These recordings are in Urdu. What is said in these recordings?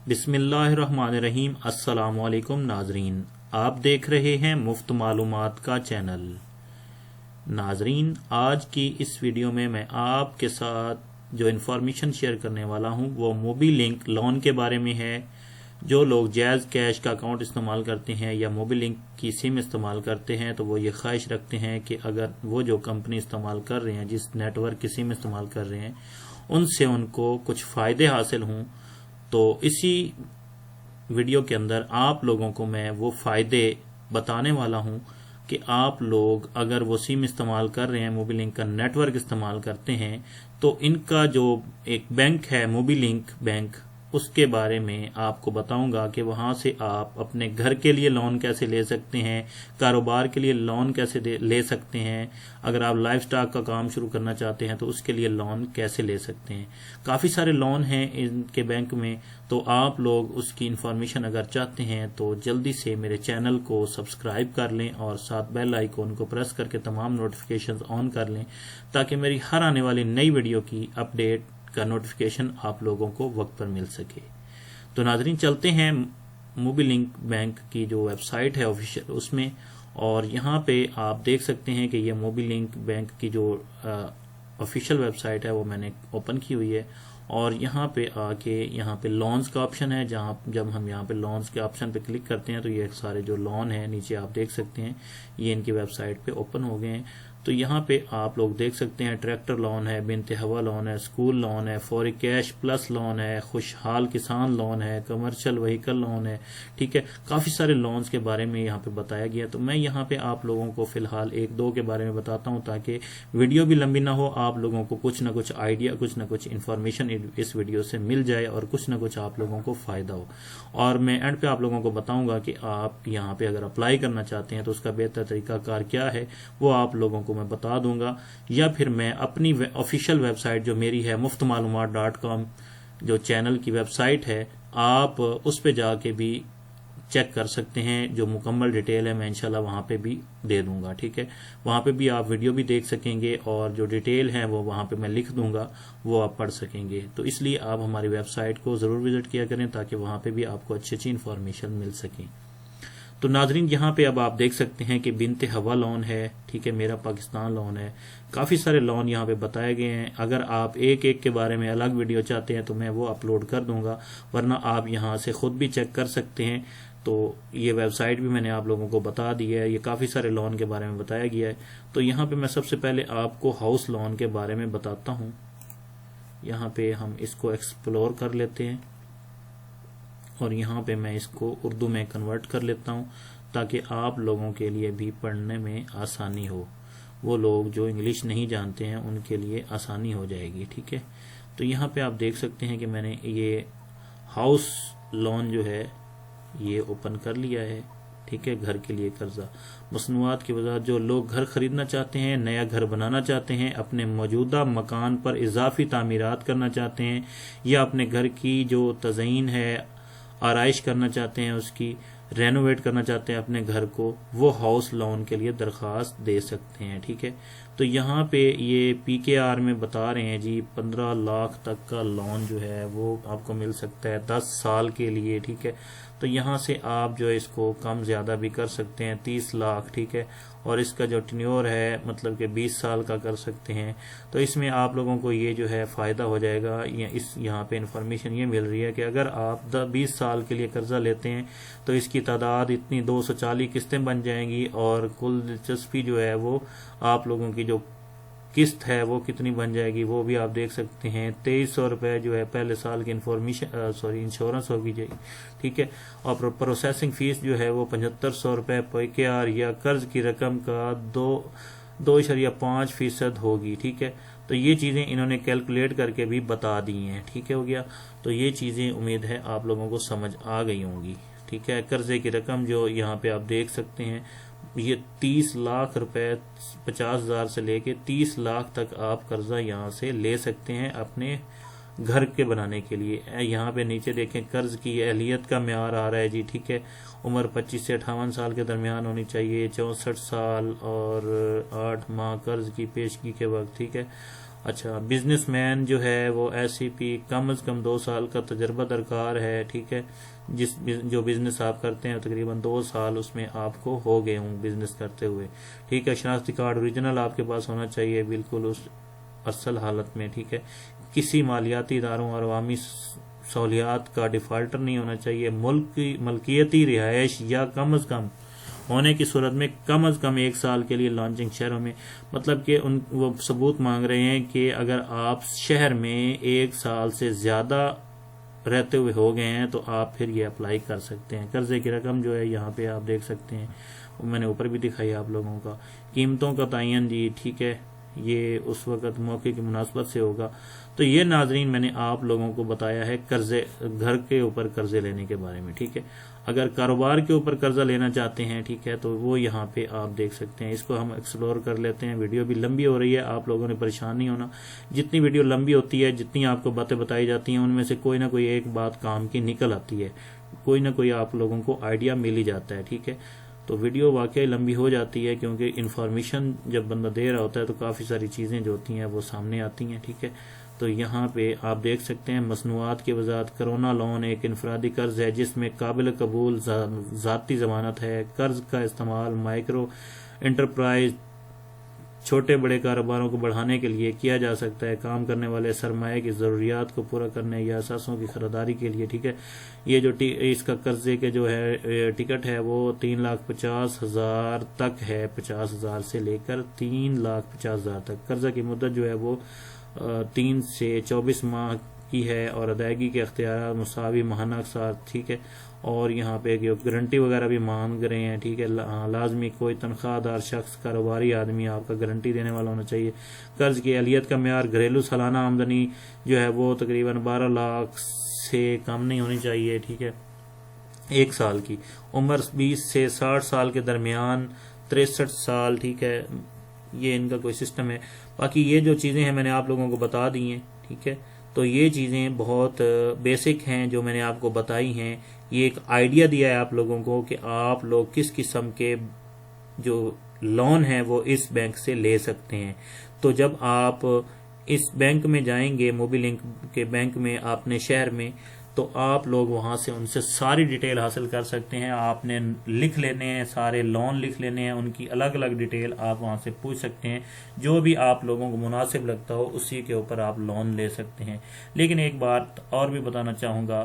بسم اللہ الرحمن الرحیم۔ السلام علیکم ناظرین، آپ دیکھ رہے ہیں مفت معلومات کا چینل۔ ناظرین، آج کی اس ویڈیو میں آپ کے ساتھ جو انفارمیشن شیئر کرنے والا ہوں وہ موبی لنک لون کے بارے میں ہے۔ جو لوگ جائز کیش کا اکاؤنٹ استعمال کرتے ہیں یا موبی لنک کی سم استعمال کرتے ہیں تو وہ یہ خواہش رکھتے ہیں کہ اگر وہ جو کمپنی استعمال کر رہے ہیں، جس نیٹ ورک کی سم استعمال کر رہے ہیں، ان سے ان کو کچھ فائدے حاصل ہوں، تو اسی ویڈیو کے اندر آپ لوگوں کو میں وہ فائدے بتانے والا ہوں کہ آپ لوگ اگر وہ سم استعمال کر رہے ہیں، موبی لنک کا نیٹ ورک استعمال کرتے ہیں، تو ان کا جو ایک بینک ہے موبی لنک بینک، اس کے بارے میں آپ کو بتاؤں گا کہ وہاں سے آپ اپنے گھر کے لیے لون کیسے لے سکتے ہیں، کاروبار کے لیے لون کیسے لے سکتے ہیں، اگر آپ لائف سٹاک کا کام شروع کرنا چاہتے ہیں تو اس کے لیے لون کیسے لے سکتے ہیں۔ کافی سارے لون ہیں ان کے بینک میں، تو آپ لوگ اس کی انفارمیشن اگر چاہتے ہیں تو جلدی سے میرے چینل کو سبسکرائب کر لیں اور ساتھ بیل آئیکن کو پریس کر کے تمام نوٹیفیکیشنز آن کر لیں تاکہ میری ہر آنے والی نئی ویڈیو کی اپڈیٹ کا نوٹیفیکیشن آپ لوگوں کو وقت پر مل سکے۔ تو ناظرین، چلتے ہیں موبی لنک بینک کی جو ویب سائٹ ہے آفیشیل اس میں، اور یہاں پہ آپ دیکھ سکتے ہیں کہ یہ موبی لنک بینک کی جو آفیشیل ویب سائٹ ہے وہ میں نے اوپن کی ہوئی ہے، اور یہاں پہ آ کے یہاں پہ لونز کا آپشن ہے، جب ہم یہاں پہ لونز کے آپشن پہ کلک کرتے ہیں تو یہ سارے جو لون ہیں نیچے آپ دیکھ سکتے ہیں، یہ ان کی ویب سائٹ پہ اوپن ہو گئے ہیں۔ تو یہاں پہ آپ لوگ دیکھ سکتے ہیں ٹریکٹر لون ہے، بنت ہوا لون ہے، اسکول لون ہے، فوری کیش پلس لون ہے، خوشحال کسان لون ہے، کمرشل وہیکل لون ہے، ٹھیک ہے۔ کافی سارے لونز کے بارے میں یہاں پہ بتایا گیا، تو میں یہاں پہ آپ لوگوں کو فی الحال ایک دو کے بارے میں بتاتا ہوں تاکہ ویڈیو بھی لمبی نہ ہو، آپ لوگوں کو کچھ نہ کچھ آئیڈیا، کچھ نہ کچھ انفارمیشن اس ویڈیو سے مل جائے اور کچھ نہ کچھ آپ لوگوں کو فائدہ ہو۔ اور میں اینڈ پہ آپ لوگوں کو بتاؤں گا کہ آپ یہاں پہ اگر اپلائی کرنا چاہتے ہیں تو اس کا بہتر طریقہ کار کیا ہے، وہ آپ لوگوں کو میں بتا دوں گا، یا پھر میں اپنی آفیشیل ویب سائٹ جو میری ہے مفتمعلومات.com، جو چینل کی ویب سائٹ ہے، آپ اس پہ جا کے بھی چیک کر سکتے ہیں۔ جو مکمل ڈیٹیل ہے میں انشاءاللہ وہاں پہ بھی دے دوں گا، ٹھیک ہے۔ وہاں پہ بھی آپ ویڈیو بھی دیکھ سکیں گے اور جو ڈیٹیل ہے وہ وہاں پہ میں لکھ دوں گا، وہ آپ پڑھ سکیں گے۔ تو اس لیے آپ ہماری ویب سائٹ کو ضرور وزٹ کیا کریں تاکہ وہاں پہ بھی آپ کو اچھی اچھی انفارمیشن مل سکیں۔ تو ناظرین، یہاں پہ اب آپ دیکھ سکتے ہیں کہ بنت ہوا لون ہے، ٹھیک ہے، میرا پاکستان لون ہے، کافی سارے لون یہاں پہ بتائے گئے ہیں۔ اگر آپ ایک ایک کے بارے میں الگ ویڈیو چاہتے ہیں تو میں وہ اپلوڈ کر دوں گا، ورنہ آپ یہاں سے خود بھی چیک کر سکتے ہیں۔ تو یہ ویب سائٹ بھی میں نے آپ لوگوں کو بتا دی ہے، یہ کافی سارے لون کے بارے میں بتایا گیا ہے۔ تو یہاں پہ میں سب سے پہلے آپ کو ہاؤس لون کے بارے میں بتاتا ہوں۔ یہاں پہ ہم اس کو ایکسپلور کر لیتے ہیں اور یہاں پہ میں اس کو اردو میں کنورٹ کر لیتا ہوں تاکہ آپ لوگوں کے لیے بھی پڑھنے میں آسانی ہو، وہ لوگ جو انگلش نہیں جانتے ہیں ان کے لیے آسانی ہو جائے گی، ٹھیک ہے۔ تو یہاں پہ آپ دیکھ سکتے ہیں کہ میں نے یہ ہاؤس لون جو ہے یہ اوپن کر لیا ہے، ٹھیک ہے۔ گھر کے لیے قرضہ، مصنوعات کی وضاحت، جو لوگ گھر خریدنا چاہتے ہیں، نیا گھر بنانا چاہتے ہیں، اپنے موجودہ مکان پر اضافی تعمیرات کرنا چاہتے ہیں، یا اپنے گھر کی جو تزئین ہے، آرائش کرنا چاہتے ہیں، اس کی رینوویٹ کرنا چاہتے ہیں اپنے گھر کو، وہ ہاؤس لون کے لیے درخواست دے سکتے ہیں، ٹھیک ہے۔ تو یہاں پہ یہ PKR میں بتا رہے ہیں جی 15 لاکھ تک کا لون جو ہے وہ آپ کو مل سکتا ہے 10 سال کے لیے، ٹھیک ہے۔ تو یہاں سے آپ جو ہے اس کو کم زیادہ بھی کر سکتے ہیں، 30 لاکھ، ٹھیک ہے، اور اس کا جو ٹینیور ہے مطلب کہ 20 سال کا کر سکتے ہیں۔ تو اس میں آپ لوگوں کو یہ جو ہے فائدہ ہو جائے گا، یہاں پہ انفارمیشن یہ مل رہی ہے کہ اگر آپ 20 سال کے لیے قرضہ لیتے ہیں تو اس کی تعداد اتنی 240 قسطیں بن جائیں گی، اور کل دلچسپی جو ہے وہ آپ لوگوں کی جو قسط ہے وہ کتنی بن جائے گی وہ بھی آپ دیکھ سکتے ہیں۔ 2300 روپے جو ہے پہلے سال کی انشورنس ہوگی جی، ٹھیک ہے، اور پروسیسنگ فیس جو ہے وہ 7500 روپے PKR یا قرض کی رقم کا 2.5% ہوگی، ٹھیک ہے۔ تو یہ چیزیں انہوں نے کیلکولیٹ کر کے بھی بتا دی ہیں، ٹھیک ہے، ہو گیا۔ تو یہ چیزیں امید ہے آپ لوگوں کو سمجھ آ گئی ہوں گی، ٹھیک ہے۔ قرضے کی رقم جو یہاں پہ آپ دیکھ سکتے ہیں یہ 30 لاکھ روپے، 50,000 سے لے کے 30 لاکھ تک آپ قرضہ یہاں سے لے سکتے ہیں اپنے گھر کے بنانے کے لیے۔ یہاں پہ نیچے دیکھیں قرض کی اہلیت کا معیار آ رہا ہے جی، ٹھیک ہے۔ عمر 25 سے 58 سال کے درمیان ہونی چاہیے، 64 سال اور 8 ماہ قرض کی پیشگی کے وقت، ٹھیک ہے۔ اچھا، بزنس مین جو ہے وہ SCP کم از کم 2 سال کا تجربہ درکار ہے، ٹھیک ہے، جو بزنس آپ کرتے ہیں تقریباً 2 سال اس میں آپ کو ہو گئے ہوں بزنس کرتے ہوئے، ٹھیک ہے۔ شناختی کارڈ اوریجنل آپ کے پاس ہونا چاہیے، بالکل اس اصل حالت میں، ٹھیک ہے۔ کسی مالیاتی اداروں اور عوامی سہولیات کا ڈیفالٹر نہیں ہونا چاہیے۔ ملک کی ملکیتی رہائش یا کم از کم ہونے کی صورت میں کم از کم 1 سال کے لیے لانچنگ شہروں میں، مطلب کہ وہ ثبوت مانگ رہے ہیں کہ اگر آپ شہر میں 1 سال سے زیادہ رہتے ہوئے ہو گئے ہیں تو آپ پھر یہ اپلائی کر سکتے ہیں۔ قرضے کی رقم جو ہے یہاں پہ آپ دیکھ سکتے ہیں، میں نے اوپر بھی دکھائی آپ لوگوں کا۔ قیمتوں کا تعین جی ٹھیک ہے، یہ اس وقت موقع کی مناسبت سے ہوگا۔ تو یہ ناظرین میں نے آپ لوگوں کو بتایا ہے قرضے، گھر کے اوپر قرضے لینے کے بارے میں، ٹھیک ہے۔ اگر کاروبار کے اوپر قرضہ لینا چاہتے ہیں، ٹھیک ہے، تو وہ یہاں پہ آپ دیکھ سکتے ہیں۔ اس کو ہم ایکسپلور کر لیتے ہیں۔ ویڈیو بھی لمبی ہو رہی ہے، آپ لوگوں نے پریشان نہیں ہونا۔ جتنی ویڈیو لمبی ہوتی ہے، جتنی آپ کو باتیں بتائی جاتی ہیں، ان میں سے کوئی نہ کوئی ایک بات کام کی نکل آتی ہے، کوئی نہ کوئی آپ لوگوں کو آئیڈیا مل ہی جاتا ہے، ٹھیک ہے۔ تو ویڈیو واقعی لمبی ہو جاتی ہے کیونکہ انفارمیشن جب بندہ دے رہا ہوتا ہے تو کافی ساری چیزیں جو ہوتی ہیں وہ سامنے آتی ہیں، ٹھیک ہے۔ تو یہاں پہ آپ دیکھ سکتے ہیں مصنوعات کی وضاحت۔ کرونا لون ایک انفرادی قرض ہے جس میں قابل قبول ذاتی ضمانت ہے۔ قرض کا استعمال مائکرو انٹرپرائز، چھوٹے بڑے کاروباروں کو بڑھانے کے لیے کیا جا سکتا ہے، کام کرنے والے سرمایہ کی ضروریات کو پورا کرنے یا اثاثوں کی خریداری کے لیے، ٹھیک ہے۔ یہ جو اس کا قرضے کے جو ہے ٹکٹ ہے وہ 3,50,000 تک ہے، 50,000 سے لے کر 3,50,000 تک۔ قرضہ کی مدت جو ہے وہ 3 سے 24 ماہ کی ہے اور ادائیگی کے اختیارات مساوی ماہانہ کے ساتھ، ٹھیک ہے۔ اور یہاں پہ گارنٹی وغیرہ بھی مانگ رہے ہیں، ٹھیک ہے۔ لازمی کوئی تنخواہ دار شخص، کاروباری آدمی آپ کا گارنٹی دینے والا ہونا چاہیے۔ قرض کی اہلیت کا معیار گھریلو سالانہ آمدنی جو ہے وہ تقریباً 12 لاکھ سے کم نہیں ہونی چاہیے، ٹھیک ہے، 1 سال کی عمر 20 سے 60 سال کے درمیان 63 سال، ٹھیک ہے۔ یہ ان کا کوئی سسٹم ہے۔ باقی یہ جو چیزیں ہیں میں نے آپ لوگوں کو بتا دی ہیں، ٹھیک ہے۔ تو یہ چیزیں بہت بیسک ہیں جو میں نے آپ کو بتائی ہیں۔ یہ ایک آئیڈیا دیا ہے آپ لوگوں کو کہ آپ لوگ کس قسم کے جو لون ہیں وہ اس بینک سے لے سکتے ہیں۔ تو جب آپ اس بینک میں جائیں گے، موبی لنک کے بینک میں اپنے شہر میں، تو آپ لوگ وہاں سے ان سے ساری ڈیٹیل حاصل کر سکتے ہیں۔ آپ نے لکھ لینے ہیں، سارے لون لکھ لینے ہیں، ان کی الگ الگ ڈیٹیل آپ وہاں سے پوچھ سکتے ہیں۔ جو بھی آپ لوگوں کو مناسب لگتا ہو اسی کے اوپر آپ لون لے سکتے ہیں۔ لیکن ایک بات اور بھی بتانا چاہوں گا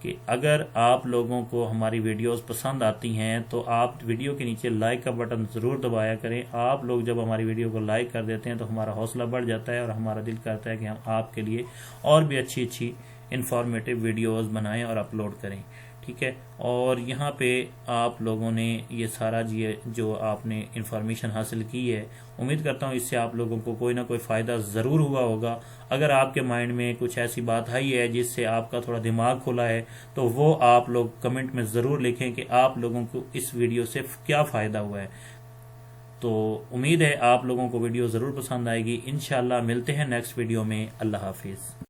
کہ اگر آپ لوگوں کو ہماری ویڈیوز پسند آتی ہیں تو آپ ویڈیو کے نیچے لائک کا بٹن ضرور دبایا کریں۔ آپ لوگ جب ہماری ویڈیو کو لائک کر دیتے ہیں تو ہمارا حوصلہ بڑھ جاتا ہے اور ہمارا دل کرتا ہے کہ ہم آپ کے لیے اور بھی اچھی انفارمیٹو ویڈیوز بنائیں اور اپلوڈ کریں، ٹھیک ہے۔ اور یہاں پہ آپ لوگوں نے یہ سارا جو آپ نے انفارمیشن حاصل کی ہے، امید کرتا ہوں اس سے آپ لوگوں کو کوئی نہ کوئی فائدہ ضرور ہوا ہوگا۔ اگر آپ کے مائنڈ میں کچھ ایسی بات آئی ہے جس سے آپ کا تھوڑا دماغ کھلا ہے تو وہ آپ لوگ کمنٹ میں ضرور لکھیں کہ آپ لوگوں کو اس ویڈیو سے کیا فائدہ ہوا ہے۔ تو امید ہے آپ لوگوں کو ویڈیو ضرور پسند آئے گی۔ انشاءاللہ ملتے ہیں نیکسٹ ویڈیو میں۔ اللہ حافظ۔